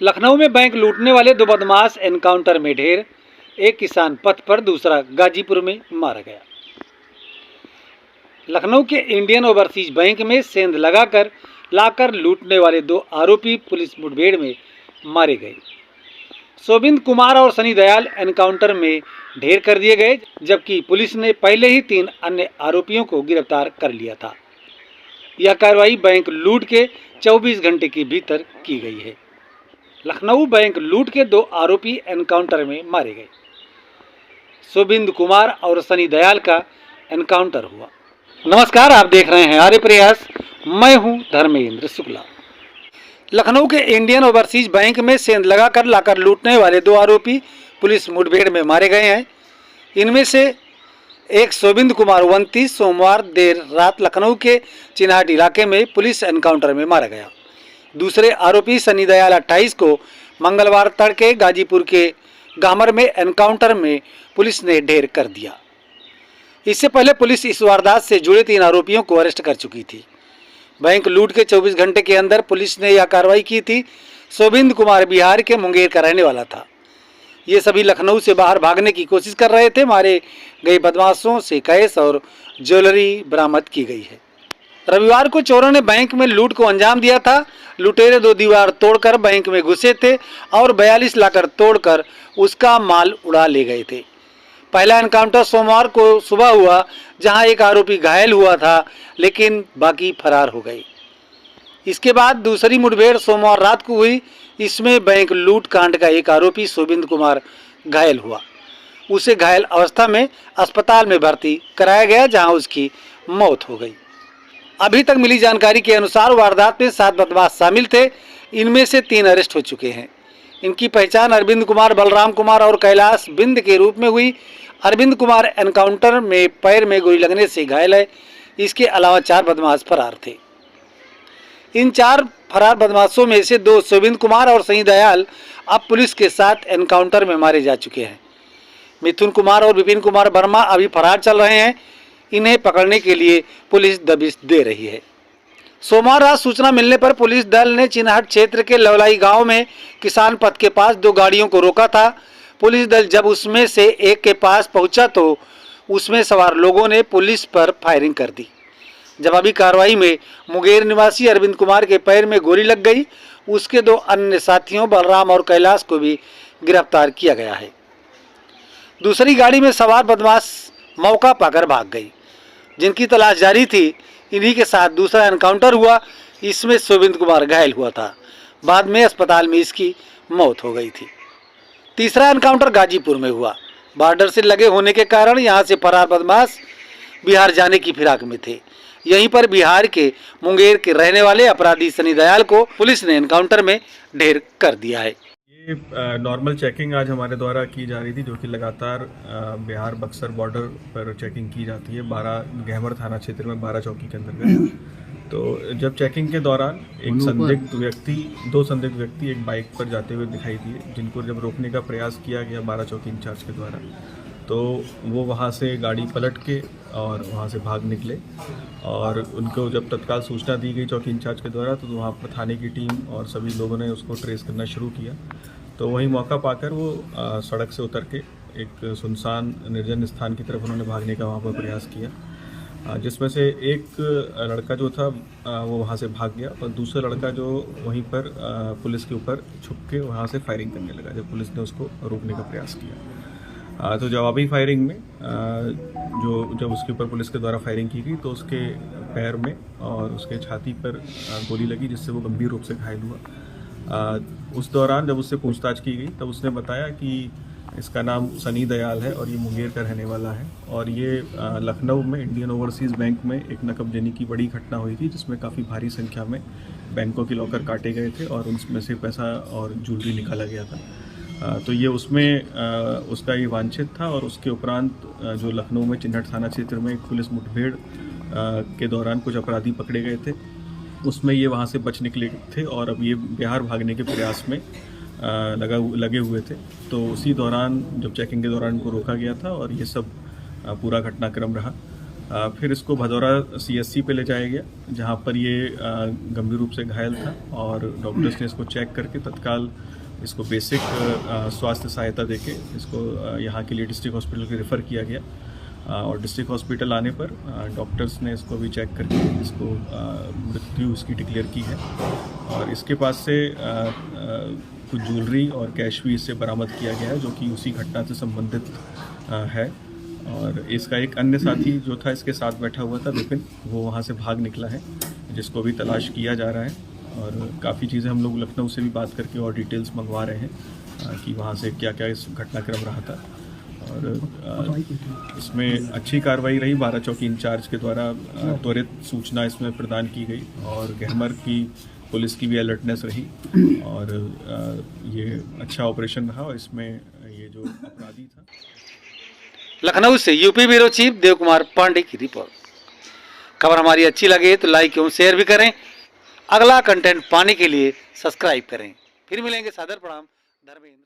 लखनऊ में बैंक लूटने वाले दो बदमाश एनकाउंटर में ढेर, एक किसान पथ पर, दूसरा गाजीपुर में मारा गया। लखनऊ के इंडियन ओवरसीज बैंक में सेंध लगाकर लाकर लूटने वाले दो आरोपी पुलिस मुठभेड़ में मारे गए। शोभिंद कुमार और सनी दयाल एनकाउंटर में ढेर कर दिए गए, जबकि पुलिस ने पहले ही 3 अन्य आरोपियों को गिरफ्तार कर लिया था। यह कार्रवाई बैंक लूट के 24 घंटे के भीतर की गई है। लखनऊ बैंक लूट के 2 आरोपी एनकाउंटर में मारे गए। शोभिंद कुमार और सनी दयाल का एनकाउंटर हुआ। नमस्कार, आप देख रहे हैं आर्य प्रयास। मैं हूं धर्मेंद्र शुक्ला। लखनऊ के इंडियन ओवरसीज बैंक में सेंध लगाकर लाकर लूटने वाले 2 आरोपी पुलिस मुठभेड़ में मारे गए हैं। इनमें से एक शोभिंद कुमार 29 सोमवार देर रात लखनऊ के चिन्हाट इलाके में पुलिस एनकाउंटर में मारा गया। दूसरे आरोपी सनी दयाल 28 को मंगलवार तड़के गाजीपुर के गामर में एनकाउंटर में पुलिस ने ढेर कर दिया। इससे पहले पुलिस इस वारदात से जुड़े 3 आरोपियों को अरेस्ट कर चुकी थी। बैंक लूट के 24 घंटे के अंदर पुलिस ने यह कार्रवाई की थी। शोभिंद कुमार बिहार के मुंगेर का रहने वाला था। ये सभी लखनऊ से बाहर भागने की कोशिश कर रहे थे। मारे गए बदमाशों से कैश और ज्वेलरी बरामद की गई है। रविवार को चोरों ने बैंक में लूट को अंजाम दिया था। लुटेरे 2 दीवार तोड़कर बैंक में घुसे थे और 42 लाकर तोड़कर उसका माल उड़ा ले गए थे। पहला एनकाउंटर सोमवार को सुबह हुआ, जहां एक आरोपी घायल हुआ था, लेकिन बाकी फरार हो गए। इसके बाद दूसरी मुठभेड़ सोमवार रात को हुई। इसमें बैंक लूट कांड का एक आरोपी शोभिंद कुमार घायल हुआ। उसे घायल अवस्था में अस्पताल में भर्ती कराया गया, जहां उसकी मौत हो गई। अभी तक मिली जानकारी के अनुसार वारदात में 7 बदमाश शामिल थे। इनमें से 3 अरेस्ट हो चुके हैं। इनकी पहचान अरविंद कुमार, बलराम कुमार और कैलाश बिंद के रूप में हुई। अरविंद कुमार एनकाउंटर में पैर में गोली लगने से घायल है। इसके अलावा 4 बदमाश फरार थे। इन 4 फरार बदमाशों में से 2 शोभिंद कुमार और सनी दयाल अब पुलिस के साथ एनकाउंटर में मारे जा चुके हैं। मिथुन कुमार और विपिन कुमार वर्मा अभी फरार चल रहे हैं। इन्हें पकड़ने के लिए पुलिस दबिश दे रही है। सोमवार रात सूचना मिलने पर पुलिस दल ने चिन्हाट क्षेत्र के लवलाई गांव में किसान पथ के पास 2 गाड़ियों को रोका था। पुलिस दल जब उसमें से एक के पास पहुंचा तो उसमें सवार लोगों ने पुलिस पर फायरिंग कर दी। जवाबी कार्रवाई में मुंगेर निवासी अरविंद कुमार के पैर में गोली लग गई। उसके 2 अन्य साथियों बलराम और कैलाश को भी गिरफ्तार किया गया है। दूसरी गाड़ी में सवार बदमाश मौका पाकर भाग गई, जिनकी तलाश जारी थी। इन्हीं के साथ दूसरा एनकाउंटर हुआ। इसमें शोभिंद कुमार घायल हुआ था। बाद में अस्पताल में इसकी मौत हो गई थी। तीसरा एनकाउंटर गाजीपुर में हुआ। बॉर्डर से लगे होने के कारण यहां से फरार बदमाश बिहार जाने की फिराक में थे। यहीं पर बिहार के मुंगेर के रहने वाले अपराधी सनी दयाल को पुलिस ने एनकाउंटर में ढेर कर दिया है। ये नॉर्मल चेकिंग आज हमारे द्वारा की जा रही थी, जो कि लगातार बिहार बक्सर बॉर्डर पर चेकिंग की जाती है। 12 गहमर थाना क्षेत्र में 12 चौकी के अंतर्गत। तो जब चेकिंग के दौरान एक संदिग्ध व्यक्ति 2 संदिग्ध व्यक्ति एक बाइक पर जाते हुए दिखाई दिए, जिनको जब रोकने का प्रयास किया गया 12 चौकी इंचार्ज के द्वारा, तो वो वहाँ से गाड़ी पलट के और वहाँ से भाग निकले। और उनको जब तत्काल सूचना दी गई चौकी इंचार्ज के द्वारा, तो वहाँ पर थाने की टीम और सभी लोगों ने उसको ट्रेस करना शुरू किया। तो वहीं मौका पाकर वो सड़क से उतर के एक सुनसान निर्जन स्थान की तरफ उन्होंने भागने का वहाँ पर प्रयास किया, जिसमें से एक लड़का जो था वो वहाँ से भाग गया और दूसरा लड़का जो वहीं पर पुलिस के ऊपर छुप के वहाँ से फायरिंग करने लगा, जब पुलिस ने उसको रोकने का प्रयास किया। तो जवाबी फायरिंग में जब उसके ऊपर पुलिस के द्वारा फायरिंग की गई, तो उसके पैर में और उसके छाती पर गोली लगी, जिससे वो गंभीर रूप से घायल हुआ। उस दौरान जब उससे पूछताछ की गई, तब उसने बताया कि इसका नाम सनी दयाल है और ये मुंगेर का रहने वाला है। और ये लखनऊ में इंडियन ओवरसीज़ बैंक में एक नकबजनी की बड़ी घटना हुई थी, जिसमें काफ़ी भारी संख्या में बैंकों के लॉकर काटे गए थे और उनमें से पैसा और ज्वेलरी निकाला गया था। तो ये उसमें उसका ये वांछित था। और उसके उपरांत जो लखनऊ में चिन्हट थाना क्षेत्र में एक पुलिस मुठभेड़ के दौरान कुछ अपराधी पकड़े गए थे, उसमें ये वहाँ से बच निकले थे और अब ये बिहार भागने के प्रयास में लगे हुए थे। तो उसी दौरान जब चेकिंग के दौरान इनको रोका गया था और ये सब पूरा घटनाक्रम रहा। फिर इसको भदौरा CSC पे ले जाया गया, जहाँ पर ये गंभीर रूप से घायल था और डॉक्टर्स ने इसको चेक करके तत्काल इसको बेसिक स्वास्थ्य सहायता देके इसको यहाँ के लिए डिस्ट्रिक्ट हॉस्पिटल के रेफ़र किया गया। और डिस्ट्रिक्ट हॉस्पिटल आने पर डॉक्टर्स ने इसको भी चेक करके इसको मृत्यु इसकी डिक्लेयर की है। और इसके पास से कुछ ज्वेलरी और कैश भी इससे बरामद किया गया है, जो कि उसी घटना से संबंधित है। और इसका एक अन्य साथी जो था इसके साथ बैठा हुआ था विपिन, वो वहाँ से भाग निकला है, जिसको भी तलाश किया जा रहा है। और काफ़ी चीज़ें हम लोग लखनऊ से भी बात करके और डिटेल्स मंगवा रहे हैं कि वहाँ से क्या क्या इस घटनाक्रम रहा था। और इसमें अच्छी कार्रवाई रही। 12 चौकी इंचार्ज के द्वारा त्वरित सूचना इसमें प्रदान की गई और गहमर की पुलिस की भी अलर्टनेस रही और ये अच्छा ऑपरेशन रहा। और इसमें ये जो अपराधी था, लखनऊ से UP bureau chief Dev Kumar Pandey की रिपोर्ट। खबर हमारी अच्छी लगे तो लाइक एवं शेयर भी करें। अगला कंटेंट पाने के लिए सब्सक्राइब करें। फिर मिलेंगे। सादर प्रणाम, धर्मेंद्र।